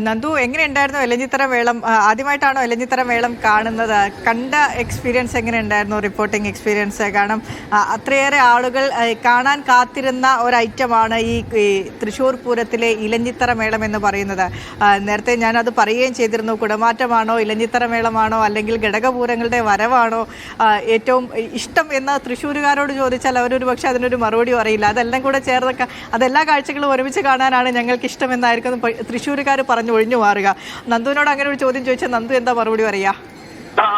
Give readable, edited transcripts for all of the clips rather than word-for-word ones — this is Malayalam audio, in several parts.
നന്ദു, എങ്ങനെയുണ്ടായിരുന്നു എലഞ്ഞിത്തറ മേളം? ആദ്യമായിട്ടാണോ എലഞ്ഞിത്തറ മേളം കാണുന്നത്? കണ്ട എക്സ്പീരിയൻസ് എങ്ങനെയുണ്ടായിരുന്നു, റിപ്പോർട്ടിംഗ് എക്സ്പീരിയൻസ്? കാരണം അത്രയേറെ ആളുകൾ കാണാൻ കാത്തിരുന്ന ഒരു ഐറ്റമാണ് ഈ തൃശ്ശൂർ പൂരത്തിലെ ഇലഞ്ഞിത്തറ മേളം എന്ന് പറയുന്നത്. നേരത്തെ ഞാനത് പറയുകയും ചെയ്തിരുന്നു. കുടമാറ്റമാണോ, ഇലഞ്ഞിത്തറ മേളമാണോ, അല്ലെങ്കിൽ ഘടകപൂരങ്ങളുടെ വരവാണോ ഏറ്റവും ഇഷ്ടം എന്ന് തൃശ്ശൂരുകാരോട് ചോദിച്ചാൽ അവരൊരു പക്ഷേ അതിനൊരു മറുപടി അറിയില്ല. അതെല്ലാം കൂടെ ചേർന്ന് അതെല്ലാ കാഴ്ചകളും ഒരുമിച്ച് കാണാനാണ് ഞങ്ങൾക്ക് ഇഷ്ടമെന്നായിരിക്കും തൃശ്ശൂരുകാർ പറഞ്ഞു ഒഴിഞ്ഞു മാറുക. നന്ദുവിനോട് അങ്ങനെ ഒരു ചോദ്യം ചോദിച്ചാൽ നന്ദു എന്താ മറുപടി പറയാ?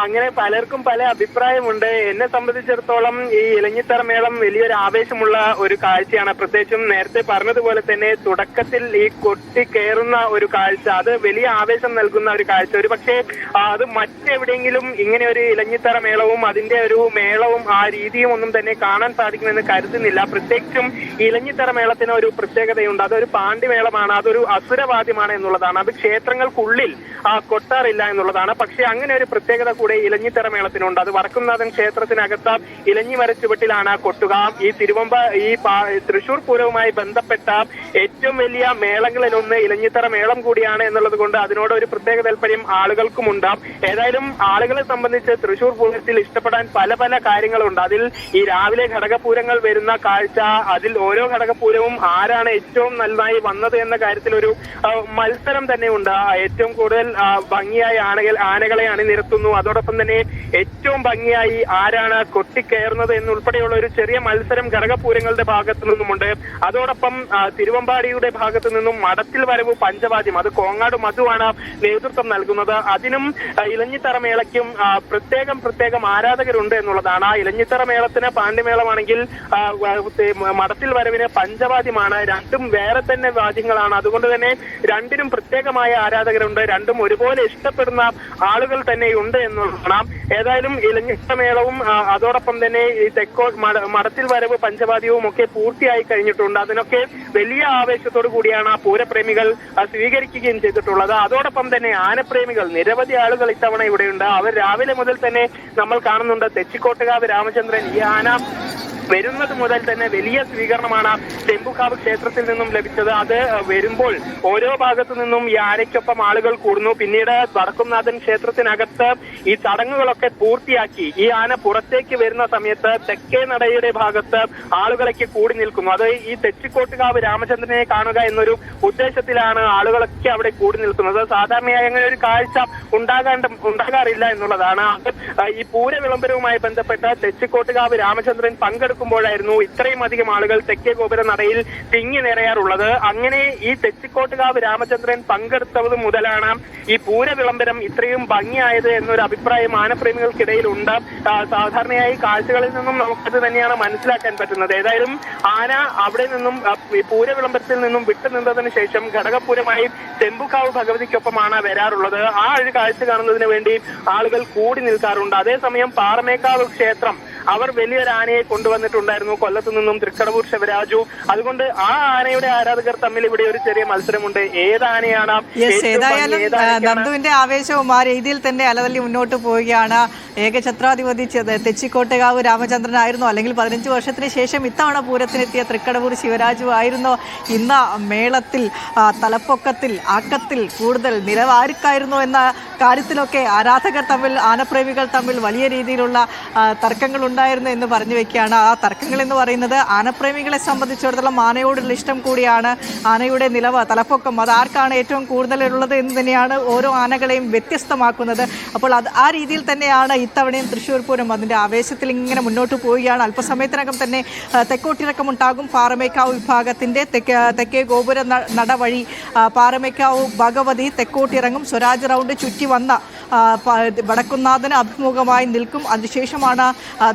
അങ്ങനെ പലർക്കും പല അഭിപ്രായമുണ്ട്. എന്നെ സംബന്ധിച്ചിടത്തോളം ഈ ഇലഞ്ഞിത്തറ മേളം വലിയൊരു ആവേശമുള്ള ഒരു കാഴ്ചയാണ്. പ്രത്യേകിച്ചും നേരത്തെ പറഞ്ഞതുപോലെ തന്നെ തുടക്കത്തിൽ ഈ കൊട്ടി കയറുന്ന ഒരു കാഴ്ച, അത് വലിയ ആവേശം നൽകുന്ന ഒരു കാഴ്ച. ഒരു പക്ഷേ അത് മറ്റെവിടെയെങ്കിലും ഇങ്ങനെ ഒരു ഇലഞ്ഞിത്തറ മേളവും അതിന്റെ ഒരു മേളവും ആ രീതിയും ഒന്നും തന്നെ കാണാൻ സാധിക്കുമെന്ന് കരുതുന്നില്ല. പ്രത്യേകിച്ചും ഇലഞ്ഞിത്തറ മേളത്തിന് ഒരു പ്രത്യേകതയുണ്ട്. അതൊരു പാണ്ഡിമേളമാണ്, അതൊരു അസുരവാദ്യമാണ് എന്നുള്ളതാണ്. അത് ക്ഷേത്രങ്ങൾക്കുള്ളിൽ കൊട്ടാറില്ല എന്നുള്ളതാണ്. പക്ഷെ അങ്ങനെ ഒരു പ്രത്യേകത കൂടെ ഇലഞ്ഞിത്തറ മേളത്തിനുണ്ട്. അത് വടക്കുംനാഥൻ ക്ഷേത്രത്തിനകത്ത് ഇലഞ്ഞി മരച്ചുവട്ടിലാണ് കൊട്ടുക. ഈ തൃശ്ശൂർ പൂരവുമായി ബന്ധപ്പെട്ട ഏറ്റവും വലിയ മേളങ്ങളിലൊന്ന് ഇലഞ്ഞിത്തറ മേളം കൂടിയാണ് എന്നുള്ളത് കൊണ്ട് അതിനോട് ഒരു പ്രത്യേക താല്പര്യം ആളുകൾക്കുമുണ്ട്. ഏതായാലും ആളുകളെ സംബന്ധിച്ച് തൃശ്ശൂർ പൂരത്തിൽ ഇഷ്ടപ്പെടാൻ പല പല കാര്യങ്ങളുണ്ട്. അതിൽ ഈ രാവിലെ ഘടകപൂരങ്ങൾ വരുന്ന കാഴ്ച, അതിൽ ഓരോ ഘടകപൂരവും ആരാണ് ഏറ്റവും നന്നായി വന്നത് എന്ന കാര്യത്തിൽ ഒരു മത്സരം തന്നെ ഉണ്ട്. ഏറ്റവും കൂടുതൽ ഭംഗിയായി ആനകളെ അണിനിരത്തുന്നു. അതോടൊപ്പം തന്നെ ഏറ്റവും ഭംഗിയായി ആരാണ് കൊട്ടിക്കയറുന്നത് എന്നുൾപ്പെടെയുള്ള ഒരു ചെറിയ മത്സരം ഘടകപൂരങ്ങളുടെ ഭാഗത്തു നിന്നുമുണ്ട്. അതോടൊപ്പം തിരുവമ്പാടിയുടെ ഭാഗത്തു നിന്നും മടത്തിൽ വരവ് പഞ്ചവാദ്യം, അത് കോങ്ങാട് മധുവാണ് നേതൃത്വം നൽകുന്നത്. അതിനും ഇലഞ്ഞിത്തറ മേളയ്ക്കും പ്രത്യേകം ആരാധകരുണ്ട് എന്നുള്ളതാണ്. ഇലഞ്ഞിത്തറ മേളത്തിന് പാണ്ഡിമേളമാണെങ്കിൽ മടത്തിൽ വരവിന് പഞ്ചവാദ്യമാണ്. രണ്ടും വേറെ തന്നെ വാദ്യങ്ങളാണ്. അതുകൊണ്ട് തന്നെ രണ്ടിനും പ്രത്യേകമായ ആരാധകരുണ്ട്. രണ്ടും ഒരുപോലെ ഇഷ്ടപ്പെടുന്ന ആളുകൾ തന്നെയുണ്ട് എന്നുള്ളതാണ്. ഏതായാലും ഇലഞ്ഞിത്തറ മേളവും അതോടൊപ്പം തന്നെ ഈ മടത്തിൽ വരവ് പഞ്ചവാദ്യവും ഒക്കെ പൂർത്തിയായി കഴിഞ്ഞിട്ടുണ്ട്. അതിനൊക്കെ വലിയ ആവേശത്തോടു കൂടിയാണ് പൂരപ്രേമികൾ സ്വീകരിക്കുകയും ചെയ്തിട്ടുള്ളത്. അതോടൊപ്പം തന്നെ ആനപ്രേമികൾ നിരവധി ആളുകൾ ഇത്തവണ ഇവിടെയുണ്ട്. അവർ രാവിലെ മുതൽ തന്നെ നമ്മൾ കാണുന്നുണ്ട്. തെച്ചിക്കോട്ടുകാവ് രാമചന്ദ്രൻ ഈ ആന വരുന്നത് മുതൽ തന്നെ വലിയ സ്വീകരണമാണ് ചെമ്പുക്കാവ് ക്ഷേത്രത്തിൽ നിന്നും ലഭിച്ചത്. അത് വരുമ്പോൾ ഓരോ ഭാഗത്തു നിന്നും ഈ ആനയ്ക്കൊപ്പം ആളുകൾ കൂടുന്നു. പിന്നീട് വടക്കുംനാഥൻ ക്ഷേത്രത്തിനകത്ത് ഈ ചടങ്ങുകളൊക്കെ പൂർത്തിയാക്കി ഈ ആന പുറത്തേക്ക് വരുന്ന സമയത്ത് തെക്കേ നടയുടെ ഭാഗത്ത് ആളുകളൊക്കെ കൂടി നിൽക്കുന്നു. അത് ഈ തെച്ചിക്കോട്ടുകാവ് രാമചന്ദ്രനെ കാണുക എന്നൊരു ഉദ്ദേശത്തിലാണ് ആളുകളൊക്കെ അവിടെ കൂടി നിൽക്കുന്നത്. സാധാരണയായി അങ്ങനെ ഒരു കാഴ്ച ഉണ്ടാകാറില്ല എന്നുള്ളതാണ്. ഈ പൂര വിളംബരവുമായി ബന്ധപ്പെട്ട തെച്ചിക്കോട്ടുകാവ് രാമചന്ദ്രൻ പങ്കെടുക്കുമ്പോഴായിരുന്നു ഇത്രയും അധികം ആളുകൾ തെക്കേ ഗോപുര നടയിൽ തിങ്ങി നിറയാറുള്ളത്. അങ്ങനെ ഈ തെച്ചിക്കോട്ടുകാവ് രാമചന്ദ്രൻ പങ്കെടുത്തത് മുതലാണ് ഈ പൂര വിളംബരം ഇത്രയും ഭംഗിയായത് എന്നൊരു അഭിപ്രായം ആനപ്രേമികൾക്കിടയിൽ ഉണ്ട്. സാധാരണയായി കാഴ്ചകളിൽ നിന്നും നമുക്കത് തന്നെയാണ് മനസ്സിലാക്കാൻ പറ്റുന്നത്. ഏതായാലും ആന അവിടെ നിന്നും പൂര വിളംബരത്തിൽ നിന്നും വിട്ടുനിന്നതിന് ശേഷം ഘടകപൂരമായി ചെമ്പുക്കാവ് ഭഗവതിക്കൊപ്പമാണ് വരാറുള്ളത്. ആ ഒരു കാഴ്ച കാണുന്നതിന് വേണ്ടി ആളുകൾ കൂടി നിൽക്കാറുണ്ട്. അതേസമയം പാറമേക്കാവ് ക്ഷേത്രം അവർ വലിയൊരു ആനയെ കൊണ്ടുവന്നിട്ടുണ്ടായിരുന്നു കൊല്ലത്തു നിന്നും, തൃക്കടവൂർ ശിവരാജു. അതുകൊണ്ട് ആ ആനയുടെ ആരാധകർ തമ്മിൽ ഇവിടെ ഒരു ചെറിയ മത്സരമുണ്ട്. ഏതാനയാണ് ഏതായാലും നന്ദുവിന്റെ ആവേശവും ആ രീതിയിൽ തന്നെ അലതല്ലി മുന്നോട്ട് പോവുകയാണ്. ഏകഛത്രാധിപതി തെച്ചിക്കോട്ടുകാവ് രാമചന്ദ്രനായിരുന്നു, അല്ലെങ്കിൽ 15 വർഷത്തിന് ശേഷം ഇത്തവണ പൂരത്തിനെത്തിയ തൃക്കടവൂർ ശിവരാജു ആയിരുന്നു ഇന്ന് മേളത്തിൽ തലപ്പൊക്കത്തിൽ ആക്കത്തിൽ കൂടുതൽ നിലവാർക്കായിരുന്നു എന്ന കാര്യത്തിലൊക്കെ ആരാധകർ തമ്മിൽ, ആനപ്രേമികൾ തമ്മിൽ വലിയ രീതിയിലുള്ള തർക്കങ്ങൾ ഉണ്ടായിരുന്നു എന്ന് പറഞ്ഞു വെക്കുകയാണ്. ആ തർക്കങ്ങൾ എന്ന് പറയുന്നത് ആനപ്രേമികളെ സംബന്ധിച്ചിടത്തോളം ആനയോടുള്ള ഇഷ്ടം കൂടിയാണ്. ആനയുടെ തലപ്പൊക്കം അത് ആർക്കാണ് ഏറ്റവും കൂടുതലുള്ളത് എന്ന് തന്നെയാണ് ഓരോ ആനകളെയും വ്യത്യസ്തമാക്കുന്നത്. അപ്പോൾ ആ രീതിയിൽ തന്നെയാണ് ഇത്തവണയും തൃശ്ശൂർ പൂരം അതിൻ്റെ ആവേശത്തിൽ ഇങ്ങനെ മുന്നോട്ട് പോവുകയാണ്. അല്പസമയത്തിനകം തന്നെ തെക്കോട്ടിറക്കമുണ്ടാകും. പാറമേക്കാവ് വിഭാഗത്തിൻ്റെ തെക്കേ ഗോപുര നട വഴി പാറമേക്കാവ് ഭഗവതി തെക്കോട്ടിറങ്ങും. സ്വരാജ് റൗണ്ട് ചുറ്റി വന്ന വടക്കുംനാഥന് അഭിമുഖമായി നിൽക്കും. അതിനുശേഷമാണ്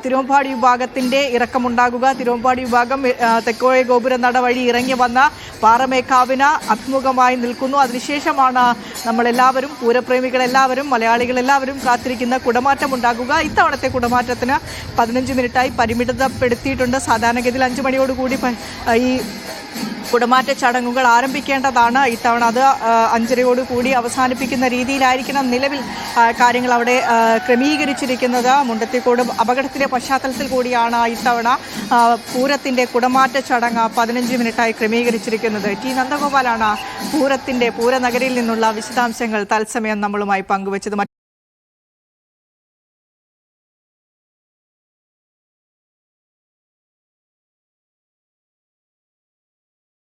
തിരുവമ്പാടി വിഭാഗത്തിൻ്റെ ഇറക്കമുണ്ടാകുക. തിരുവമ്പാടി വിഭാഗം തെക്കോഴെ ഗോപുര നട വഴി ഇറങ്ങി വന്ന പാറമേക്കാവിന് അഭിമുഖമായി നിൽക്കുന്നു. അതിനുശേഷമാണ് നമ്മളെല്ലാവരും, പൂരപ്രേമികളെല്ലാവരും, മലയാളികളെല്ലാവരും കാത്തിരിക്കുന്ന കുടമാറ്റം ഉണ്ടാകുക. ഇത്തവണത്തെ കുടമാറ്റത്തിന് 15 മിനിറ്റായി പരിമിതപ്പെടുത്തിയിട്ടുണ്ട്. സാധാരണഗതിയിൽ 5 മണിയോടുകൂടി ഈ കുടമാറ്റ ചടങ്ങുകൾ ആരംഭിക്കേണ്ടതാണ് ഇത്തവണ. അത് 5:30 അവസാനിപ്പിക്കുന്ന രീതിയിലായിരിക്കണം നിലവിൽ കാര്യങ്ങൾ അവിടെ ക്രമീകരിച്ചിരിക്കുന്നത്. മുണ്ടത്തിക്കോട് അപകടത്തിന്റെ പശ്ചാത്തലത്തിൽ കൂടിയാണ് ഇത്തവണ പൂരത്തിന്റെ കുടമാറ്റ ചടങ്ങ് 15 മിനിറ്റായി ക്രമീകരിച്ചിരിക്കുന്നത്. ടി നന്ദഗോപാലാണ് പൂരനഗരിയിൽ നിന്നുള്ള വിശദാംശങ്ങൾ തത്സമയം നമ്മളുമായി പങ്കുവച്ചത്.